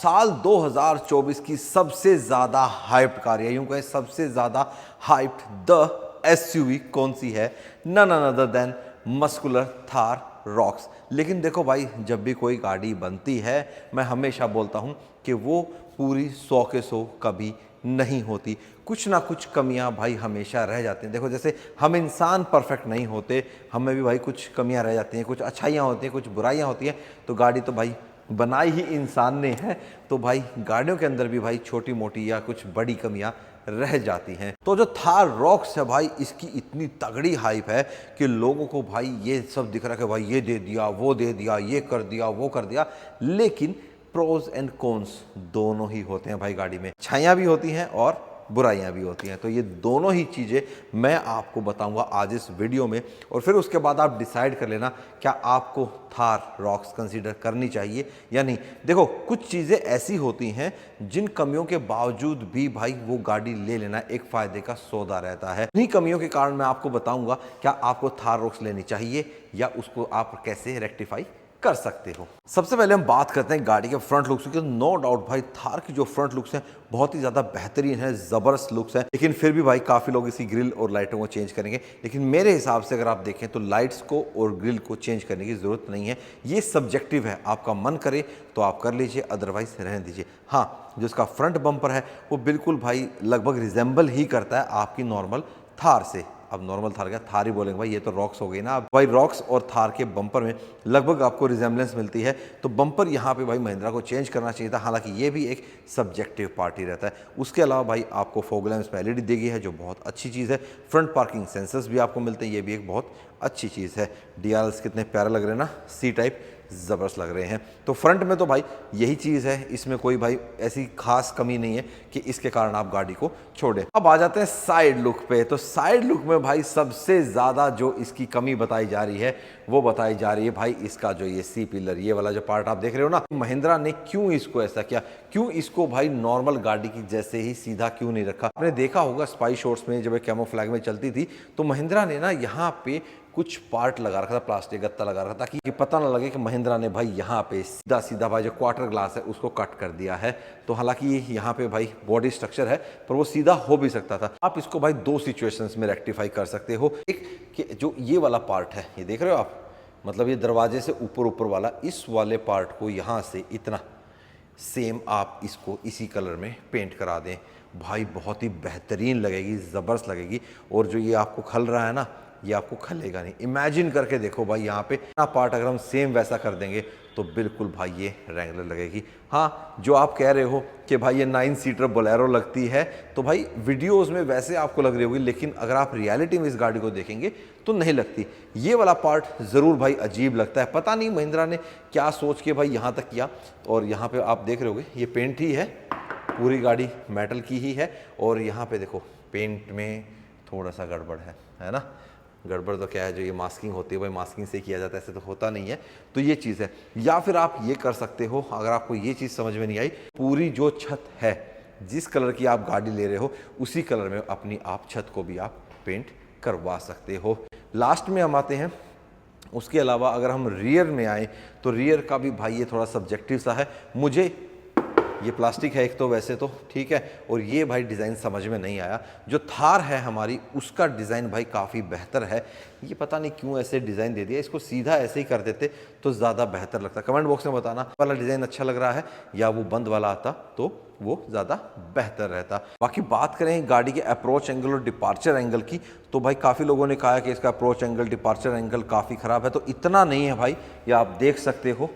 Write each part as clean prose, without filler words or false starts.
साल 2024 की सबसे ज्यादा हाइप्ड कार या यूं कहें सबसे ज्यादा हाइप्ड द एसयूवी कौन सी है? None other than muscular Thar Roxx. लेकिन देखो भाई, जब भी कोई गाड़ी बनती है मैं हमेशा बोलता हूं कि वो पूरी 100 के 100 कभी नहीं होती। कुछ ना कुछ कमियां भाई हमेशा रह जाती हैं। देखो, जैसे हम इंसान परफेक्ट नहीं होते, हमें भी भाई कुछ कमियां रह जाती हैं, कुछ अच्छाइयां होती हैं, कुछ बुराइयां होती हैं। तो गाड़ी तो भाई बनाई ही इंसान ने है, तो भाई गाड़ियों के अंदर भी भाई छोटी मोटी या कुछ बड़ी कमियां रह जाती हैं। तो जो थार रॉक्स है भाई, इसकी इतनी तगड़ी हाइप है कि लोगों को भाई ये सब दिख रहा है कि भाई ये दे दिया, वो दे दिया, ये कर दिया, वो कर दिया। लेकिन प्रोज एंड कॉन्स दोनों ही होते हैं भाई गाड़ी में। अच्छाइयाँ भी होती हैं और बुराइयां भी होती हैं। तो ये दोनों ही चीज़ें मैं आपको बताऊंगा आज इस वीडियो में, और फिर उसके बाद आप डिसाइड कर लेना क्या आपको थार रॉक्स कंसीडर करनी चाहिए या नहीं। देखो, कुछ चीज़ें ऐसी होती हैं जिन कमियों के बावजूद भी भाई वो गाड़ी ले लेना एक फ़ायदे का सौदा रहता है। इन्हीं कमियों के कारण मैं आपको बताऊंगा क्या आपको थार रॉक्स लेनी चाहिए या उसको आप कैसे रेक्टिफाई कर सकते हो। सबसे पहले हम बात करते हैं गाड़ी के फ्रंट लुक्स की। नो डाउट भाई थार की जो फ्रंट लुक्स हैं बहुत ही ज़्यादा बेहतरीन है, ज़बरदस्त लुक्स हैं। लेकिन फिर भी भाई काफ़ी लोग इसी ग्रिल और लाइटों को चेंज करेंगे। लेकिन मेरे हिसाब से अगर आप देखें तो लाइट्स को और ग्रिल को चेंज करने की ज़रूरत नहीं है। ये सब्जेक्टिव है, आपका मन करे तो आप कर लीजिए, अदरवाइज रहने दीजिए। हाँ, जो इसका फ्रंट बम्पर है वो बिल्कुल भाई लगभग रिजेंबल ही करता है आपकी नॉर्मल थार से। अब नॉर्मल थार क्या, थार ही बोलेंगे भाई, ये तो रॉक्स हो गई ना। अब भाई रॉक्स और थार के बम्पर में लगभग आपको रिजेंबलेंस मिलती है। तो बम्पर यहाँ पे भाई महिंद्रा को चेंज करना चाहिए था, हालांकि ये भी एक सब्जेक्टिव पार्टी रहता है। उसके अलावा भाई आपको फॉग लैंप्स में एलईडी दी गई है जो बहुत अच्छी चीज़ है। फ्रंट पार्किंग सेंसर्स भी आपको मिलते हैं, ये भी एक बहुत अच्छी चीज़ है। डीआरएल्स कितने प्यारे लग रहे हैं ना, सी टाइप ज़बरदस्त लग रहे हैं। तो फ्रंट में तो भाई यही चीज़ है, इसमें कोई भाई ऐसी खास कमी नहीं है कि इसके कारण आप गाड़ी को छोड़ें। अब आ जाते हैं साइड लुक पे। तो साइड लुक में भाई सबसे ज़्यादा जो इसकी कमी बताई जा रही है वो बताई जा रही है भाई इसका जो ये सी पिलर, ये वाला जो पार्ट आप देख रहे हो ना, महिंद्रा ने क्यों इसको ऐसा किया, क्यों इसको भाई नॉर्मल गाड़ी की जैसे ही सीधा क्यों नहीं रखा। आपने देखा होगा स्पाई शॉट्स में जब कैमोफ्लैग में चलती थी तो महिंद्रा ने ना यहाँ पे कुछ पार्ट लगा रखा था, प्लास्टिक गत्ता लगा रखा था ताकि ये पता ना लगे कि महिंद्रा ने भाई यहाँ पे सीधा सीधा भाई जो क्वार्टर ग्लास है उसको कट कर दिया है। तो हालांकि यहाँ पे भाई बॉडी स्ट्रक्चर है पर वो सीधा हो भी सकता था। आप इसको भाई दो सिचुएशंस में रेक्टिफाई कर सकते हो। एक कि जो ये वाला पार्ट है, ये देख रहे हो आप, मतलब ये दरवाजे से ऊपर ऊपर वाला, इस वाले पार्ट को यहाँ से इतना सेम आप इसको इसी कलर में पेंट करा दें भाई, बहुत ही बेहतरीन लगेगी, ज़बरदस्त लगेगी। और जो ये आपको खल रहा है ना, ये आपको खलेगा नहीं। इमेजिन करके देखो भाई, यहाँ पे ना पार्ट अगर हम सेम वैसा कर देंगे तो बिल्कुल भाई ये रेंगुलर लगेगी। हाँ, जो आप कह रहे हो कि भाई ये 9 सीटर बोलेरो लगती है, तो भाई वीडियोस में वैसे आपको लग रही होगी, लेकिन अगर आप रियलिटी में इस गाड़ी को देखेंगे तो नहीं लगती। ये वाला पार्ट ज़रूर भाई अजीब लगता है, पता नहीं महिंद्रा ने क्या सोच के भाई यहाँ तक किया। और यहाँ पर आप देख रहे होगे ये पेंट ही है, पूरी गाड़ी मेटल की ही है। और यहाँ पे देखो पेंट में थोड़ा सा गड़बड़ है ना। गड़बड़ तो क्या है, जो ये मास्किंग होती है भाई मास्किंग से किया जाता है, ऐसे तो होता नहीं है। तो ये चीज़ है। या फिर आप ये कर सकते हो, अगर आपको ये चीज़ समझ में नहीं आई, पूरी जो छत है जिस कलर की आप गाड़ी ले रहे हो उसी कलर में अपनी आप छत को भी आप पेंट करवा सकते हो। लास्ट में हम आते हैं, उसके अलावा अगर हम रियर में आए तो रियर का भी भाई ये थोड़ा सब्जेक्टिव सा है। मुझे ये प्लास्टिक है एक तो वैसे तो ठीक है, और ये भाई डिज़ाइन समझ में नहीं आया। जो थार है हमारी उसका डिज़ाइन भाई काफ़ी बेहतर है। ये पता नहीं क्यों ऐसे डिज़ाइन दे दिया, इसको सीधा ऐसे ही कर देते तो ज़्यादा बेहतर लगता। कमेंट बॉक्स में बताना वाला डिज़ाइन अच्छा लग रहा है या वो बंद वाला आता तो वो ज़्यादा बेहतर रहता। बाकी बात करें गाड़ी के अप्रोच एंगल और डिपार्चर एंगल की, तो भाई काफ़ी लोगों ने कहा कि इसका अप्रोच एंगल डिपार्चर एंगल काफ़ी ख़राब है। तो इतना नहीं है भाई, ये आप देख सकते हो,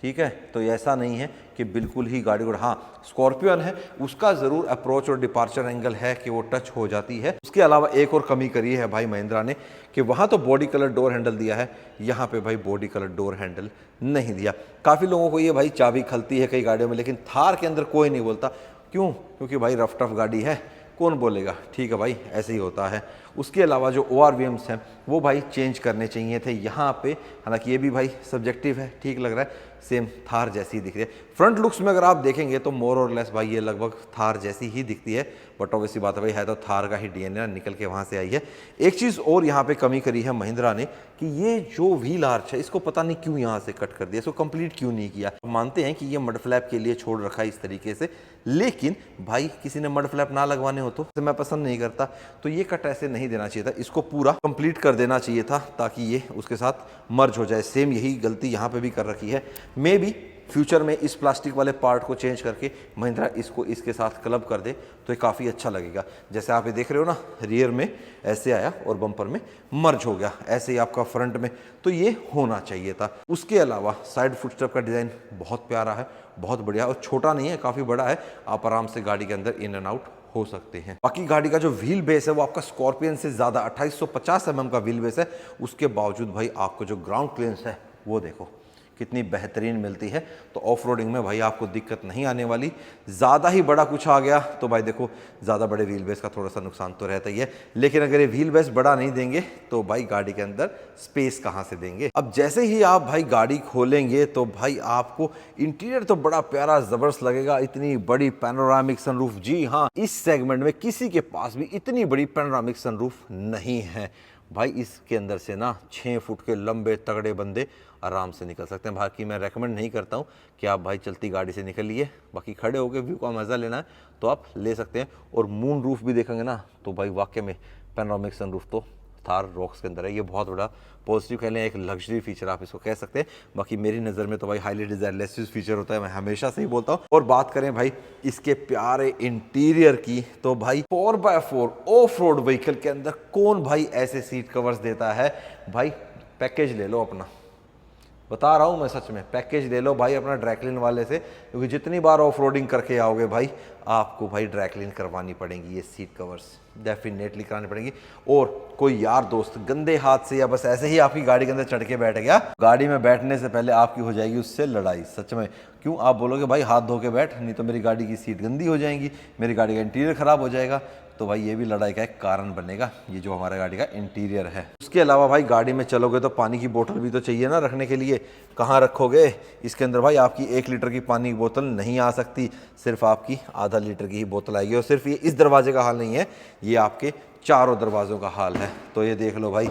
ठीक है। तो ऐसा नहीं है कि बिल्कुल ही गाड़ी को, हाँ स्कॉर्पियन है उसका ज़रूर अप्रोच और डिपार्चर एंगल है कि वो टच हो जाती है। उसके अलावा एक और कमी करी है भाई महिंद्रा ने कि वहाँ तो बॉडी कलर डोर हैंडल दिया है, यहाँ पे भाई बॉडी कलर डोर हैंडल नहीं दिया। काफ़ी लोगों को ये भाई चाबी खलती है कई गाड़ियों में, लेकिन थार के अंदर कोई नहीं बोलता। क्यों? क्योंकि भाई रफ टफ गाड़ी है, कौन बोलेगा, ठीक है भाई ऐसे ही होता है। उसके अलावा जो ORVMs हैं वो भाई चेंज करने चाहिए थे यहाँ पे, हालांकि ये भी भाई सब्जेक्टिव है, ठीक लग रहा है। सेम थार जैसी ही दिख रही है। फ्रंट लुक्स में अगर आप देखेंगे तो मोर और लेस भाई ये लगभग थार जैसी ही दिखती है, बट ऑब्वियसली बात है भाई, है तो थार का ही डीएनए निकल के वहाँ से आई है। एक चीज़ और यहाँ पे कमी करी है महिंद्रा ने कि ये जो व्हील आर्च है इसको पता नहीं क्यों यहाँ से कट कर दिया, इसको कंप्लीट क्यों नहीं किया। मानते हैं कि ये मड फ्लैप के लिए छोड़ रखा है इस तरीके से, लेकिन भाई किसी ने मड फ्लैप ना लगवाने हो तो मैं पसंद नहीं करता, तो ये कट ऐसे नहीं देना चाहिए था, इसको पूरा कंप्लीट कर देना चाहिए था ताकि ये उसके साथ मर्ज हो जाए। सेम यही गलती यहाँ पे भी कर रखी है। मे बी फ्यूचर में इस प्लास्टिक वाले पार्ट को चेंज करके महिंद्रा इसको इसके साथ क्लब कर दे तो ये काफ़ी अच्छा लगेगा। जैसे आप ये देख रहे हो ना, रियर में ऐसे आया और बम्पर में मर्ज हो गया, ऐसे ही आपका फ्रंट में, तो ये होना चाहिए था। उसके अलावा साइड फुटस्टेप का डिज़ाइन बहुत प्यारा है, बहुत बढ़िया, और छोटा नहीं है, काफ़ी बड़ा है, आप आराम से गाड़ी के अंदर इन एंड आउट हो सकते हैं। बाकी गाड़ी का जो व्हील बेस है वो आपका स्कॉर्पियन से ज़्यादा 2850 mm का व्हील बेस है। उसके बावजूद भाई आपको जो ग्राउंड क्लियरेंस है वो देखो कितनी बेहतरीन मिलती है, तो ऑफ रोडिंग में भाई आपको दिक्कत नहीं आने वाली। ज़्यादा ही बड़ा कुछ आ गया तो भाई देखो ज़्यादा बड़े व्हील बेस का थोड़ा सा नुकसान तो रहता ही है, लेकिन अगर ये व्हील बेस बड़ा नहीं देंगे तो भाई गाड़ी के अंदर स्पेस कहाँ से देंगे। अब जैसे ही आप भाई गाड़ी खोलेंगे तो भाई आपको इंटीरियर तो बड़ा प्यारा ज़बरदस्त लगेगा। इतनी बड़ी पैनोरामिक सनरूफ, जी हाँ, इस सेगमेंट में किसी के पास भी इतनी बड़ी पैनोरामिक सनरूफ नहीं है भाई। इसके अंदर से ना 6 फुट के लंबे तगड़े बंदे आराम से निकल सकते हैं। बाकी मैं रेकमेंड नहीं करता हूँ कि आप भाई चलती गाड़ी से निकलिए, बाकी खड़े होकर व्यू का मज़ा लेना है तो आप ले सकते हैं। और मून रूफ भी देखेंगे ना तो भाई वाकई में पैनोरामिक सनरूफ तो थार रॉक्स के अंदर है। ये बहुत बड़ा पॉजिटिव कह लें, एक लग्जरी फीचर आप इसको कह सकते हैं। बाकी मेरी नज़र में तो भाई हाईली डिजायरलेस फीचर होता है, मैं हमेशा से ही बोलता हूँ। और बात करें भाई इसके प्यारे इंटीरियर की तो भाई 4x4 ऑफ रोड व्हीकल के अंदर कौन भाई ऐसे सीट कवर्स देता है भाई। पैकेज ले लो अपना, बता रहा हूँ मैं सच में, पैकेज ले लो भाई अपना ड्रैकलिन वाले से, क्योंकि जितनी बार ऑफ रोडिंग करके आओगे भाई आपको भाई ड्रैकलिन करवानी पड़ेंगी, ये सीट कवर्स डेफिनेटली करानी पड़ेंगी। और कोई यार दोस्त गंदे हाथ से या बस ऐसे ही आपकी गाड़ी के अंदर चढ़ के बैठ गया, गाड़ी में बैठने से पहले आपकी हो जाएगी उससे लड़ाई। सच में, क्यों आप बोलोगे भाई हाथ धो के बैठ, नहीं तो मेरी गाड़ी की सीट गंदी हो जाएगी, मेरी गाड़ी का इंटीरियर ख़राब हो जाएगा, तो भाई ये भी लड़ाई का एक कारण बनेगा, ये जो हमारा गाड़ी का इंटीरियर है। उसके अलावा भाई गाड़ी में चलोगे तो पानी की बोतल भी तो चाहिए ना रखने के लिए, कहाँ रखोगे। इसके अंदर भाई आपकी 1 लीटर की पानी की बोतल नहीं आ सकती, सिर्फ आपकी आधा लीटर की ही बोतल आएगी। और सिर्फ ये इस दरवाजे का हाल नहीं है, ये आपके चारों दरवाज़ों का हाल है। तो ये देख लो भाई,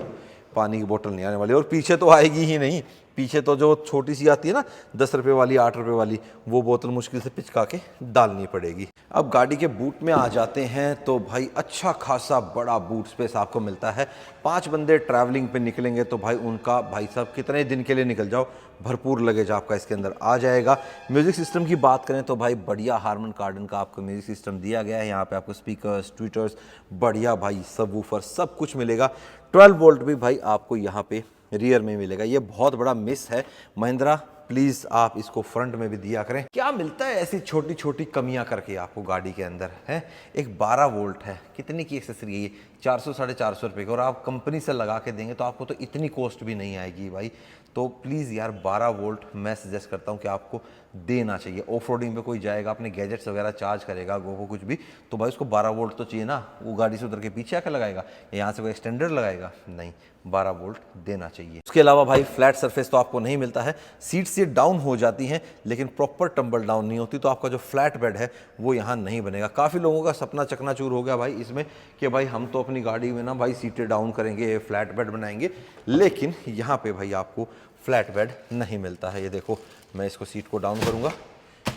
पानी की बोतल नहीं आने वाली, और पीछे तो आएगी ही नहीं। पीछे तो जो छोटी सी आती है ना 10 रुपये वाली, 8 रुपये वाली, वो बोतल मुश्किल से पिचका के डालनी पड़ेगी। अब गाड़ी के बूट में आ जाते हैं तो भाई अच्छा खासा बड़ा बूट स्पेस आपको मिलता है। 5 बंदे ट्रैवलिंग पे निकलेंगे तो भाई उनका भाई साहब कितने दिन के लिए निकल जाओ, भरपूर लगेज आपका इसके अंदर आ जाएगा। म्यूज़िक सिस्टम की बात करें तो भाई बढ़िया हारमन कार्डन का आपको म्यूज़िक सिस्टम दिया गया है। यहाँ पे आपको स्पीकर्स, ट्विटर्स, बढ़िया भाई सब वूफर सब कुछ मिलेगा। 12 वोल्ट भी भाई आपको यहाँ पे रियर में मिलेगा। ये बहुत बड़ा मिस है महिंद्रा, प्लीज़ आप इसको फ्रंट में भी दिया करें। क्या मिलता है ऐसी छोटी छोटी कमियां करके आपको गाड़ी के अंदर है। एक 12 वोल्ट है, कितनी की एक्सेसरी है ये, 400 साढ़े 400 रुपये का, और आप कंपनी से लगा के देंगे तो आपको तो इतनी कॉस्ट भी नहीं आएगी भाई। तो प्लीज़ यार 12 वोल्ट मैं सजेस्ट करता हूँ कि आपको देना चाहिए। ऑफ रोडिंग पे कोई जाएगा, अपने गैजेट्स वगैरह चार्ज करेगा, गोको कुछ भी, तो भाई उसको 12 वोल्ट तो चाहिए ना। वो गाड़ी से उतर के पीछे आकर लगाएगा, यहाँ से कोई एक्सटेंडर लगाएगा, नहीं, 12 वोल्ट देना चाहिए। उसके अलावा भाई फ्लैट सरफेस तो आपको नहीं मिलता है, सीट से डाउन हो जाती हैं लेकिन प्रॉपर टम्बल डाउन नहीं होती, तो आपका जो फ्लैट बेड है वो यहाँ नहीं बनेगा। काफ़ी लोगों का सपना चकनाचूर हो गया भाई इसमें कि भाई हम तो अपनी गाड़ी में ना भाई सीटें डाउन करेंगे, फ्लैट बेड बनाएंगे, लेकिन यहाँ पे भाई आपको फ्लैट बेड नहीं मिलता है। ये देखो, मैं इसको सीट को डाउन करूँगा,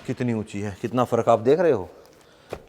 कितनी ऊँची है, कितना फ़र्क आप देख रहे हो,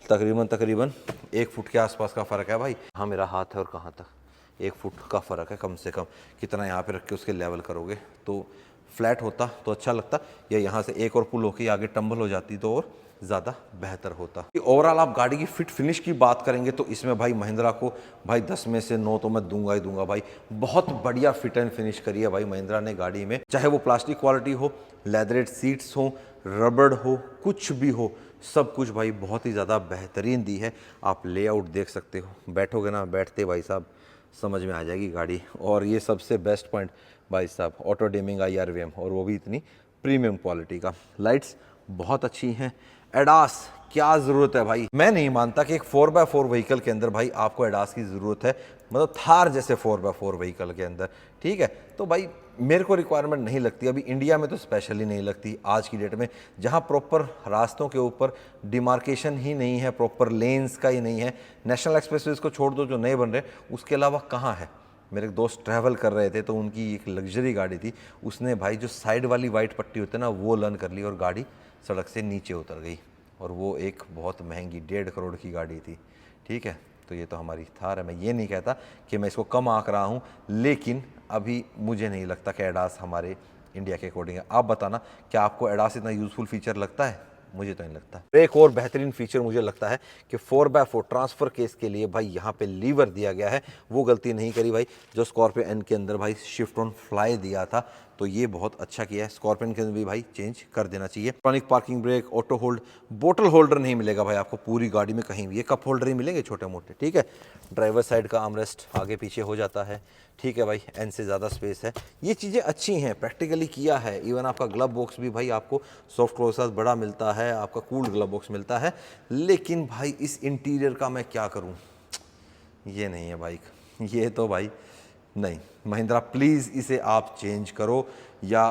तकरीबन 1 फुट के आसपास का फ़र्क है भाई। हाँ, मेरा हाथ है और कहाँ तक 1 फुट का फ़र्क है कम से कम। कितना यहाँ पे रख के उसके लेवल करोगे, तो फ्लैट होता तो अच्छा लगता, या यहाँ से एक और पुल होके आगे टम्बल हो जाती तो और ज़्यादा बेहतर होता। ओवरऑल आप गाड़ी की फिट फिनिश की बात करेंगे तो इसमें भाई महिंद्रा को भाई 10 में से 9 तो मैं दूंगा ही दूंगा भाई। बहुत बढ़िया फिट एंड फिनिश करी है भाई महिंद्रा ने गाड़ी में, चाहे वो प्लास्टिक क्वालिटी हो, लेदरेट सीट्स हो, रबड़ हो, कुछ भी हो, सब कुछ भाई बहुत ही ज़्यादा बेहतरीन दी है। आप लेआउट देख सकते हो, बैठोगे ना, बैठते भाई साहब समझ में आ जाएगी गाड़ी। और ये सबसे बेस्ट पॉइंट भाई साहब, ऑटो डिमिंग IRVM, और वो भी इतनी प्रीमियम क्वालिटी का। लाइट्स बहुत अच्छी हैं। एडास क्या ज़रूरत है भाई, मैं नहीं मानता कि एक 4x4 व्हीकल के अंदर भाई आपको एडास की ज़रूरत है, मतलब थार जैसे 4x4 व्हीकल के अंदर, ठीक है। तो भाई मेरे को रिक्वायरमेंट नहीं लगती, अभी इंडिया में तो स्पेशली नहीं लगती आज की डेट में, जहाँ प्रॉपर रास्तों के ऊपर डिमार्केशन ही नहीं है, प्रॉपर लेन्स का ही नहीं है। नेशनल एक्सप्रेसवेज को छोड़ दो जो नए बन रहे हैं, उसके अलावा कहाँ है। मेरे एक दोस्त ट्रैवल कर रहे थे तो उनकी एक लग्जरी गाड़ी थी, उसने भाई जो साइड वाली वाइट पट्टी होती है ना वो लर्न कर ली और गाड़ी सड़क से नीचे उतर गई, और वो एक बहुत महंगी 1.5 करोड़ की गाड़ी थी। ठीक है, तो ये तो हमारी थार है। मैं ये नहीं कहता कि मैं इसको कम आंक रहा हूँ, लेकिन अभी मुझे नहीं लगता कि एडास हमारे इंडिया के अकॉर्डिंग है। आप बताना, क्या आपको एडास इतना यूज़फुल फीचर लगता है? मुझे तो नहीं लगता। एक और बेहतरीन फीचर मुझे लगता है कि 4x4 ट्रांसफ़र केस के लिए भाई यहाँ पे लीवर दिया गया है, वो गलती नहीं करी भाई जो स्कॉर्पियो एन के अंदर भाई शिफ्ट ऑन फ्लाई दिया था, तो ये बहुत अच्छा किया है। स्कॉर्पियन के अंदर भी भाई चेंज कर देना चाहिए। Electronic parking brake, auto hold, बोतल होल्डर नहीं मिलेगा भाई आपको पूरी गाड़ी में कहीं भी, ये कप होल्डर ही मिलेंगे छोटे मोटे। ठीक है, ड्राइवर साइड का आर्मरेस्ट आगे पीछे हो जाता है। ठीक है भाई, एन से ज़्यादा स्पेस है, ये चीज़ें अच्छी हैं, प्रैक्टिकली किया है। इवन आपका ग्लव बॉक्स भी भाई आपको सॉफ्ट क्लोज के साथ बड़ा मिलता है, आपका कूल्ड ग्लव बॉक्स मिलता है। लेकिन भाई इस इंटीरियर का मैं क्या करूं, ये नहीं है बाइक, ये तो भाई नहीं। महिंद्रा प्लीज़ इसे आप चेंज करो, या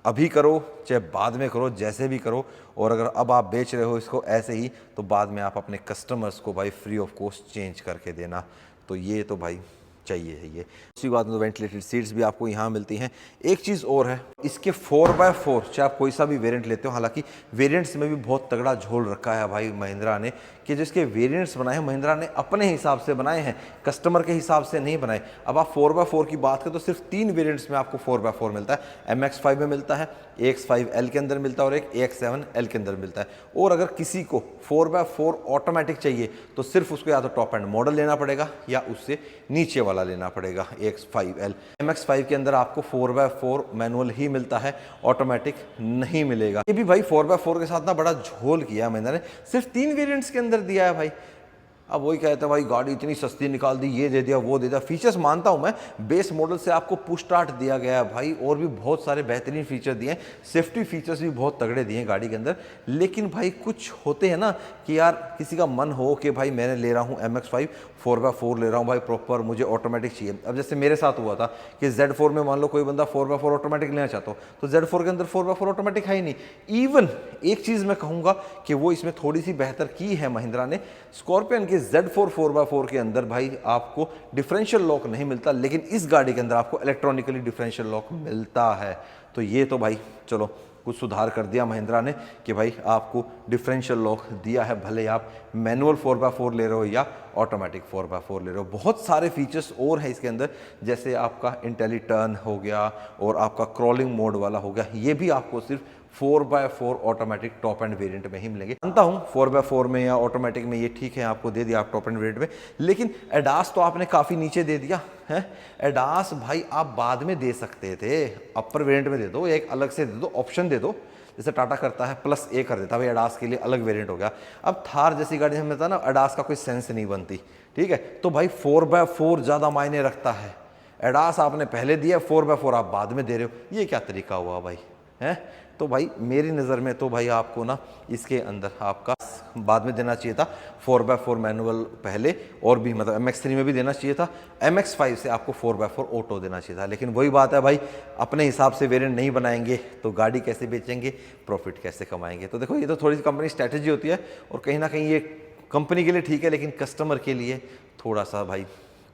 अभी करो चाहे बाद में करो, जैसे भी करो। और अगर अब आप बेच रहे हो इसको ऐसे ही, तो बाद में आप अपने कस्टमर्स को भाई फ्री ऑफ कॉस्ट चेंज करके देना। तो ये तो भाई चाहिए है। ये दूसरी बात में वेंटिलेटेड सीट्स भी आपको यहाँ मिलती हैं। एक चीज़ और है, इसके 4x4 चाहे आप कोई सा भी वेरिएंट लेते हो, हालांकि वेरिएंट्स में भी बहुत तगड़ा झोल रखा है भाई महिंद्रा ने, कि जिसके वेरिएंट्स बनाए हैं महिंद्रा ने अपने हिसाब से बनाए हैं, कस्टमर के हिसाब से नहीं बनाए। अब आप 4x4 की बात करें तो सिर्फ 3 वेरिएंट्स में आपको 4x4 मिलता है। MX5 में मिलता है, AX5L के अंदर मिलता है और एक AX7L के अंदर मिलता है। और अगर किसी को 4x4 ऑटोमेटिक चाहिए तो सिर्फ उसको या तो टॉप एंड मॉडल लेना पड़ेगा या उससे नीचे वाला लेना पड़ेगा AX5L। MX5 के अंदर आपको 4x4 मैनुअल ही मिलता है, ऑटोमेटिक नहीं मिलेगा। ये भी भाई 4x4 के साथ ना बड़ा झोल किया मैंने, सिर्फ 3 वेरिएंट्स के अंदर दिया है भाई। अब वही कहते हैं भाई गाड़ी इतनी सस्ती निकाल दी, ये दे दिया वो दे दिया। फीचर्स मानता हूं मैं, बेस मॉडल से आपको पुश स्टार्ट दिया गया है भाई, और भी बहुत सारे बेहतरीन फीचर दिए हैं, सेफ्टी फीचर्स भी बहुत तगड़े दिए हैं गाड़ी के अंदर। लेकिन भाई कुछ होते हैं ना कि यार किसी का मन हो कि भाई मैंने ले रहा हूँ MX5 4x4 ले रहा हूँ भाई प्रॉपर, मुझे ऑटोमेटिक चाहिए। अब जैसे मेरे साथ हुआ था कि Z4 में मान लो कोई बंदा 4x4 ऑटोमेटिक लेना चाहता हो, तो Z4 के अंदर 4x4 ऑटोमेटिक है ही नहीं। इवन एक चीज़ मैं कहूँगा कि वो इसमें थोड़ी सी बेहतर की है महिंद्रा ने, स्कॉर्पियन के Z4 4x4 के अंदर भाई आपको डिफरेंशियल लॉक नहीं मिलता, लेकिन इस गाड़ी के अंदर आपको इलेक्ट्रॉनिकली डिफरेंशियल लॉक मिलता है। तो ये तो भाई चलो कुछ सुधार कर दिया महिंद्रा ने कि भाई आपको डिफरेंशियल लॉक दिया है, भले आप मैनुअल 4x4 ले रहे हो या ऑटोमेटिक 4x4 ले रहे हो। बहुत सारे फीचर्स और हैं इसके अंदर, जैसे आपका इंटेली टर्न हो गया और आपका क्रॉलिंग मोड वाला हो गया, ये भी आपको सिर्फ 4x4 automatic top end variant में ही मिलेंगे। जानता हूँ 4x4 में या ऑटोमेटिक में ये ठीक है, आपको दे दिया आप टॉप एंड वेरिएंट में, लेकिन एडास तो आपने काफ़ी नीचे दे दिया है। एडास भाई आप बाद में दे सकते थे, अपर वेरिएंट में दे दो, एक अलग से दे दो, ऑप्शन दे दो, जैसे टाटा करता है +A कर देता है भाई, एडास के लिए अलग वेरिएंट हो गया। अब थार जैसी गाड़ी हमें था ना, एडास का कोई सेंस नहीं बनती। ठीक है, तो भाई 4x4 ज़्यादा मायने रखता है। एडास आपने पहले दिया, 4x4 आप बाद में दे रहे हो, ये क्या तरीका हुआ भाई है। तो भाई मेरी नज़र में तो भाई आपको ना इसके अंदर आपका बाद में देना चाहिए था 4x4 मैनुअल पहले, और भी मतलब MX3 में भी देना चाहिए था, MX5 से आपको 4x4 ऑटो देना चाहिए था। लेकिन वही बात है भाई, अपने हिसाब से वेरिएंट नहीं बनाएंगे तो गाड़ी कैसे बेचेंगे, प्रॉफिट कैसे कमाएंगे। तो देखो ये तो थोड़ी सी कंपनी स्ट्रैटेजी होती है, और कहीं ना कहीं ये कंपनी के लिए ठीक है, लेकिन कस्टमर के लिए थोड़ा सा भाई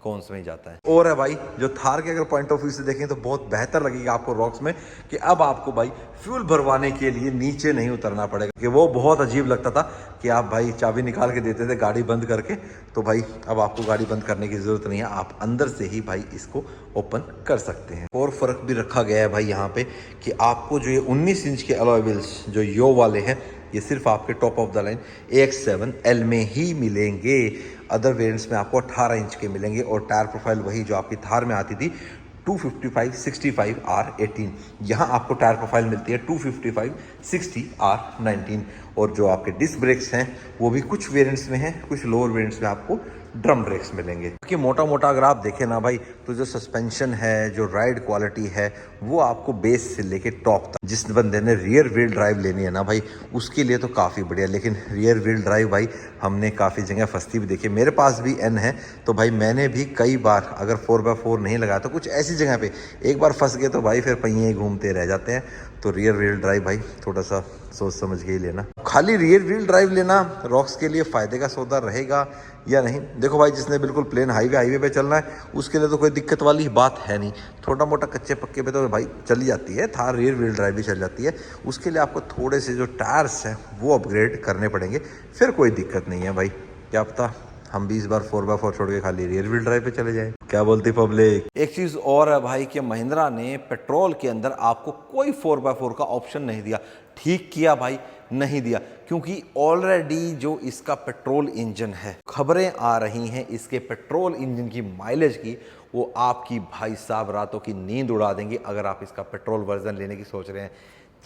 कौन में जाता है। और है भाई जो थार के अगर पॉइंट ऑफ व्यू से देखें तो बहुत बेहतर लगेगा आपको रॉक्स में, कि अब आपको भाई फ्यूल भरवाने के लिए नीचे नहीं उतरना पड़ेगा। कि वो बहुत अजीब लगता था कि आप भाई चाबी निकाल के देते थे गाड़ी बंद करके, तो भाई अब आपको गाड़ी बंद करने की जरूरत नहीं है, आप अंदर से ही भाई इसको ओपन कर सकते हैं। और फर्क भी रखा गया है भाई यहाँ पे कि आपको जो ये 19 इंच के अलॉय व्हील्स जो यो वाले हैं, ये सिर्फ आपके top of the line AX7L में ही मिलेंगे। अदर वेरिएंट्स में आपको 18 इंच के मिलेंगे, और टायर प्रोफाइल वही जो आपकी थार में आती थी 255/65 R18, यहाँ आपको टायर प्रोफाइल मिलती है 255/60 R19। और जो आपके डिस्क ब्रेक्स हैं वो भी कुछ वेरिएंट्स में हैं, कुछ लोअर वेरिएंट्स में आपको ड्रम ब्रेक्स मिलेंगे। कि मोटा मोटा अगर आप देखें ना भाई, तो जो सस्पेंशन है, जो राइड क्वालिटी है, वो आपको बेस से लेके टॉप तक, जिस बंदे ने रियर व्हील ड्राइव लेनी है ना भाई, उसके लिए तो काफ़ी बढ़िया। लेकिन रियर व्हील ड्राइव भाई हमने काफ़ी जगह फंसती भी देखी। मेरे पास भी एन है, तो भाई मैंने भी कई बार अगर 4x4 नहीं लगाया तो कुछ ऐसी जगह पे एक बार फंस गए तो भाई फिर पहिए घूमते रह जाते हैं। तो रियर व्हील ड्राइव भाई थोड़ा सा सोच समझ के ही लेना। खाली रियर व्हील ड्राइव लेना रॉक्स के लिए फ़ायदे का सौदा रहेगा या नहीं, देखो भाई जिसने बिल्कुल प्लेन हाईवे पे चलना है उसके लिए तो कोई दिक्कत वाली बात है नहीं। छोटा मोटा कच्चे पक्के पे तो भाई चली जाती है, थार रियर व्हील ड्राइव भी चल जाती है। उसके लिए आपको थोड़े से जो टायर्स हैं वो अपग्रेड करने पड़ेंगे, फिर कोई दिक्कत नहीं है भाई। क्या पता हम भी इस बार 4x4 छोड़ के खाली रियर व्हील ड्राइव पे चले जाएं। क्या बोलती पब्लिक। एक चीज़ और है भाई कि महिंद्रा ने पेट्रोल के अंदर आपको कोई 4x4 का ऑप्शन नहीं दिया। ठीक किया भाई, नहीं दिया, क्योंकि ऑलरेडी जो इसका पेट्रोल इंजन है, खबरें आ रही हैं इसके पेट्रोल इंजन की माइलेज की, वो आपकी भाई साहब रातों की नींद उड़ा देंगी अगर आप इसका पेट्रोल वर्जन लेने की सोच रहे हैं।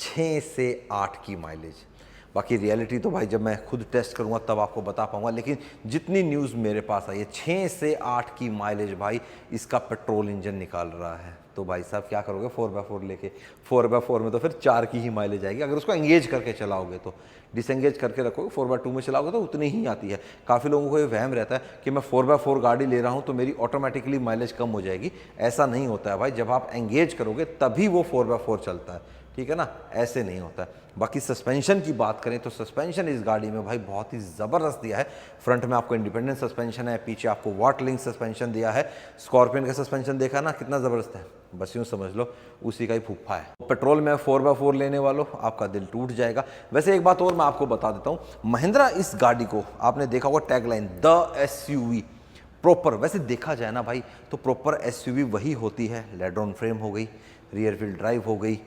6 से 8 की माइलेज। बाकी रियलिटी तो भाई जब मैं खुद टेस्ट करूंगा तब आपको बता पाऊंगा, लेकिन जितनी न्यूज़ मेरे पास आई है 6 से 8 की माइलेज भाई इसका पेट्रोल इंजन निकाल रहा है। तो भाई साहब क्या करोगे 4x4 लेके? 4x4 में तो फिर 4 की ही माइलेज आएगी अगर उसको एंगेज करके चलाओगे। तो डिसएंगेज करके रखोगे 4x2 में चलाओगे तो उतनी ही आती है। काफ़ी लोगों को ये वहम रहता है कि मैं 4x4 गाड़ी ले रहा हूँ तो मेरी ऑटोमेटिकली माइलेज कम हो जाएगी। ऐसा नहीं होता है भाई, जब आप एंगेज करोगे तभी वो 4x4 चलता है, ठीक है ना, ऐसे नहीं होता है। बाकी सस्पेंशन की बात करें तो सस्पेंशन इस गाड़ी में भाई बहुत ही ज़बरदस्त दिया है। फ्रंट में आपको इंडिपेंडेंट सस्पेंशन है, पीछे आपको वाट लिंक सस्पेंशन दिया है। स्कॉर्पियन का सस्पेंशन देखा ना कितना ज़बरदस्त है, बस यूँ समझ लो उसी का ही फूफा है। पेट्रोल में 4x4 लेने वालों आपका दिल टूट जाएगा। वैसे एक बात और मैं आपको बता देता हूँ, महिंद्रा इस गाड़ी को आपने देखा होगा टैगलाइन द एसयूवी प्रॉपर, वैसे देखा जाए ना भाई तो प्रॉपर एसयूवी वही होती है। लेड ऑन फ्रेम हो गई, रियर व्हील ड्राइव हो गई,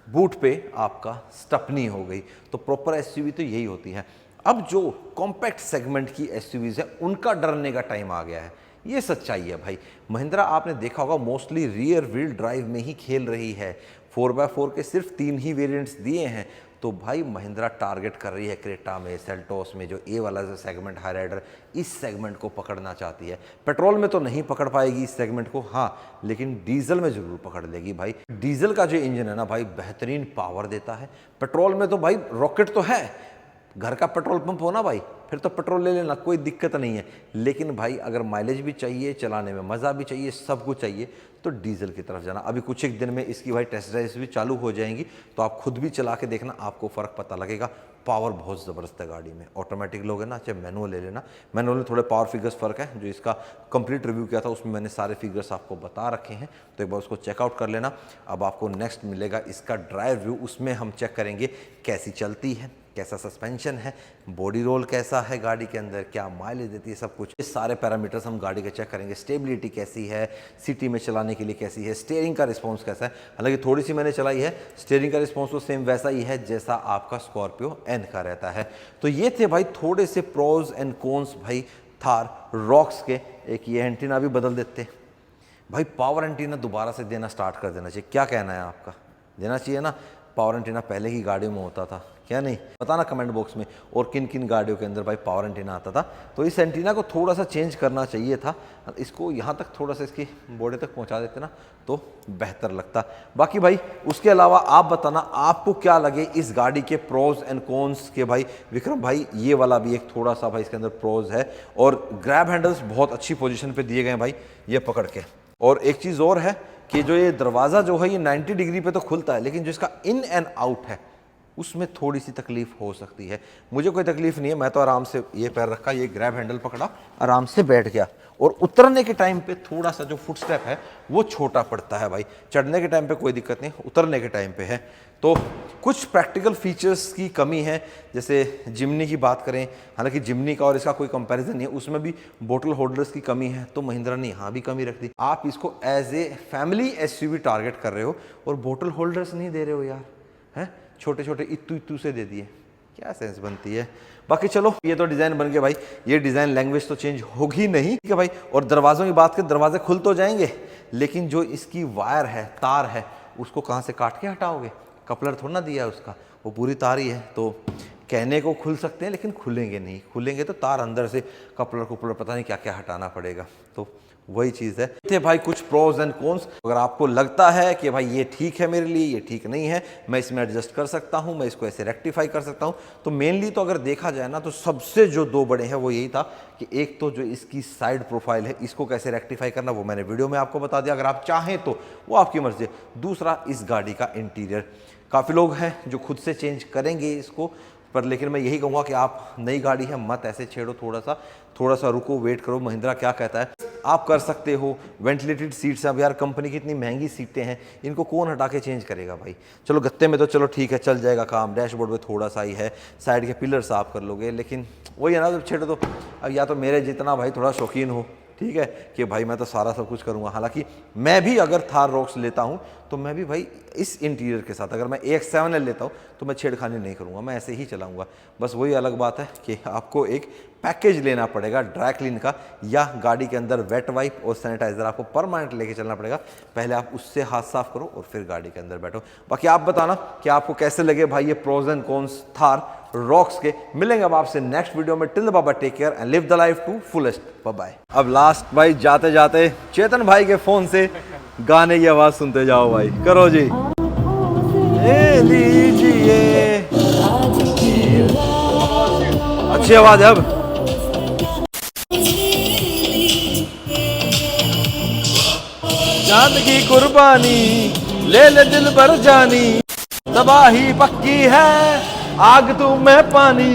बूट पे आपका स्टपनी हो गई, तो प्रॉपर एसयूवी तो यही होती है। अब जो कॉम्पैक्ट सेगमेंट की एसयूवीज है उनका डरने का टाइम आ गया है, ये सच्चाई है भाई। महिंद्रा आपने देखा होगा मोस्टली रियर व्हील ड्राइव में ही खेल रही है। 4x4 के सिर्फ 3 ही वेरिएंट्स दिए हैं। तो भाई महिंद्रा टारगेट कर रही है क्रेटा में, सेल्टोस में, जो ए वाला जो सेगमेंट हाई राइडर, इस सेगमेंट को पकड़ना चाहती है। पेट्रोल में तो नहीं पकड़ पाएगी इस सेगमेंट को, हाँ, लेकिन डीजल में जरूर पकड़ लेगी भाई। डीजल का जो इंजन है ना भाई बेहतरीन पावर देता है। पेट्रोल में तो भाई रॉकेट तो है, घर का पेट्रोल पंप हो ना भाई, फिर तो पेट्रोल ले लेना, कोई दिक्कत नहीं है। लेकिन भाई अगर माइलेज भी चाहिए, चलाने में मज़ा भी चाहिए, सब कुछ चाहिए, तो डीजल की तरफ जाना। अभी कुछ एक दिन में इसकी भाई टेस्ट ड्राइव्स भी चालू हो जाएंगी, तो आप खुद भी चला के देखना, आपको फ़र्क पता लगेगा। पावर बहुत ज़बरदस्त है गाड़ी में। ऑटोमेटिक लोगे ना, चाहे मैनुअल ले लेना, मैनुअल में थोड़े पावर फिगर्स फ़र्क है। जो इसका कंप्लीट रिव्यू किया था उसमें मैंने सारे फिगर्स आपको बता रखे हैं, तो एक बार उसको चेकआउट कर लेना। अब आपको नेक्स्ट मिलेगा इसका ड्राइव व्यू, उसमें हम चेक करेंगे कैसी चलती है, कैसा सस्पेंशन है, बॉडी रोल कैसा है गाड़ी के अंदर, क्या माइलेज देती है, सब कुछ। ये सारे पैरामीटर्स हम गाड़ी के चेक करेंगे। स्टेबिलिटी कैसी है, सिटी में चलाने के लिए कैसी है, स्टीयरिंग का रिस्पांस कैसा है। हालांकि थोड़ी सी मैंने चलाई है, स्टीयरिंग का रिस्पांस तो सेम वैसा ही है जैसा आपका स्कॉर्पियो एन का रहता है। तो ये थे भाई थोड़े से प्रोज एंड कॉन्स भाई थार रॉक्स के। एक ये एंटीना भी बदल देते भाई, पावर एंटीना दोबारा से देना स्टार्ट कर देना चाहिए। क्या कहना है आपका, देना चाहिए ना? पावर एंटीना पहले की गाड़ियों में होता था, क्या नहीं? बताना कमेंट बॉक्स में, और किन किन गाड़ियों के अंदर भाई पावर एंटीना आता था। तो इस एंटीना को थोड़ा सा चेंज करना चाहिए था, इसको यहाँ तक थोड़ा सा इसकी बॉडी तक पहुँचा देते ना तो बेहतर लगता। बाकी भाई उसके अलावा आप बताना आपको क्या लगे इस गाड़ी के प्रोज एंड कॉन्स के। भाई विक्रम भाई ये वाला भी एक थोड़ा सा भाई इसके अंदर प्रोज है, और ग्रैब हैंडल्स बहुत अच्छी पोजीशन पे दिए गए भाई, ये पकड़ के। और एक चीज़ और है कि जो ये दरवाज़ा जो है ये 90 डिग्री पे तो खुलता है, लेकिन जो इसका इन एंड आउट है उसमें थोड़ी सी तकलीफ हो सकती है। मुझे कोई तकलीफ नहीं है, मैं तो आराम से ये पैर रखा, ये ग्रैब हैंडल पकड़ा, आराम से बैठ गया। और उतरने के टाइम पे थोड़ा सा जो फुट स्टेप है वो छोटा पड़ता है भाई। चढ़ने के टाइम पे कोई दिक्कत नहीं, उतरने के टाइम पे है। तो कुछ प्रैक्टिकल फीचर्स की कमी है, जैसे जिमनी की बात करें, हालांकि जिमनी का और इसका कोई कंपैरिजन नहीं है, उसमें भी बोतल होल्डर्स की कमी है, तो महिंद्रा ने यहाँ भी कमी रख दी। आप इसको as a family SUV target कर रहे हो और बोतल होल्डर्स नहीं दे रहे हो यार, हैं? छोटे छोटे इत्तू इत्तू से दे दिए, क्या सेंस बनती है? बाकी चलो ये तो डिज़ाइन बन गए भाई, ये डिज़ाइन लैंग्वेज तो चेंज होगी नहीं, ठीक है भाई। और दरवाज़ों की बात करें, दरवाजे खुल तो जाएंगे, लेकिन जो इसकी वायर है, तार है, उसको कहाँ से काट के हटाओगे? कपलर थोड़ा ना दिया है उसका, वो पूरी तार ही है। तो कहने को खुल सकते हैं लेकिन खुलेंगे नहीं, खुलेंगे तो तार अंदर से कपलर कुपलर पता नहीं क्या क्या हटाना पड़ेगा। तो वही चीज़ है। थे भाई कुछ प्रोज एंड कॉन्स। अगर आपको लगता है कि भाई ये ठीक है मेरे लिए, ये ठीक नहीं है, मैं इसमें एडजस्ट कर सकता हूँ, मैं इसको ऐसे रेक्टिफाई कर सकता हूँ, तो मेनली तो अगर देखा जाए ना तो सबसे जो दो बड़े हैं वो यही था कि एक तो जो इसकी साइड प्रोफाइल है इसको कैसे रेक्टिफाई करना वो मैंने वीडियो में आपको बता दिया, अगर आप चाहें तो वो आपकी मर्जी है। दूसरा इस गाड़ी का इंटीरियर, काफ़ी लोग हैं जो खुद से चेंज करेंगे इसको, पर लेकिन मैं यही कहूँगा कि आप नई गाड़ी है मत ऐसे छेड़ो, थोड़ा सा रुको, वेट करो महिंद्रा क्या कहता है, आप कर सकते हो। वेंटिलेटेड सीट्स, अब यार कंपनी की इतनी महंगी सीटें हैं, इनको कौन हटा के चेंज करेगा भाई। चलो गत्ते में तो चलो ठीक है चल जाएगा काम, डैशबोर्ड में थोड़ा सा ही है, साइड के पिलर साफ कर लोगे, लेकिन वही है ना जब छेड़ो तो अब या तो मेरे जितना भाई थोड़ा शौकीन हो, ठीक है कि भाई मैं तो सारा सब कुछ करूँगा। हालांकि मैं भी अगर थार रॉक्स लेता हूँ तो मैं भी भाई इस इंटीरियर के साथ, अगर मैं AX7L लेता हूँ तो मैं छेड़खानी नहीं करूँगा, मैं ऐसे ही चलाऊँगा। बस वही अलग बात है कि आपको एक पैकेज लेना पड़ेगा ड्राई क्लीन का, या गाड़ी के अंदर वेट वाइप और सैनिटाइजर आपको परमानेंट लेके चलना पड़ेगा। पहले आप उससे हाथ साफ करो और फिर गाड़ी के अंदर बैठो। बाकी आप बताना कि आपको कैसे लगे भाई ये pros and cons Thar Roxx के। मिलेंगे अब आपसे नेक्स्ट वीडियो में। टिल द बाबा take care and live the life to fullest. Bye bye. अब लास्ट भाई जाते जाते चेतन भाई के फोन से गाने की आवाज सुनते जाओ भाई, करो जी। ए लीजिए अच्छी आवाज है। अब चांद की कुर्बानी ले ले दिल भर जानी, तबाही पक्की है आग तू मैं पानी।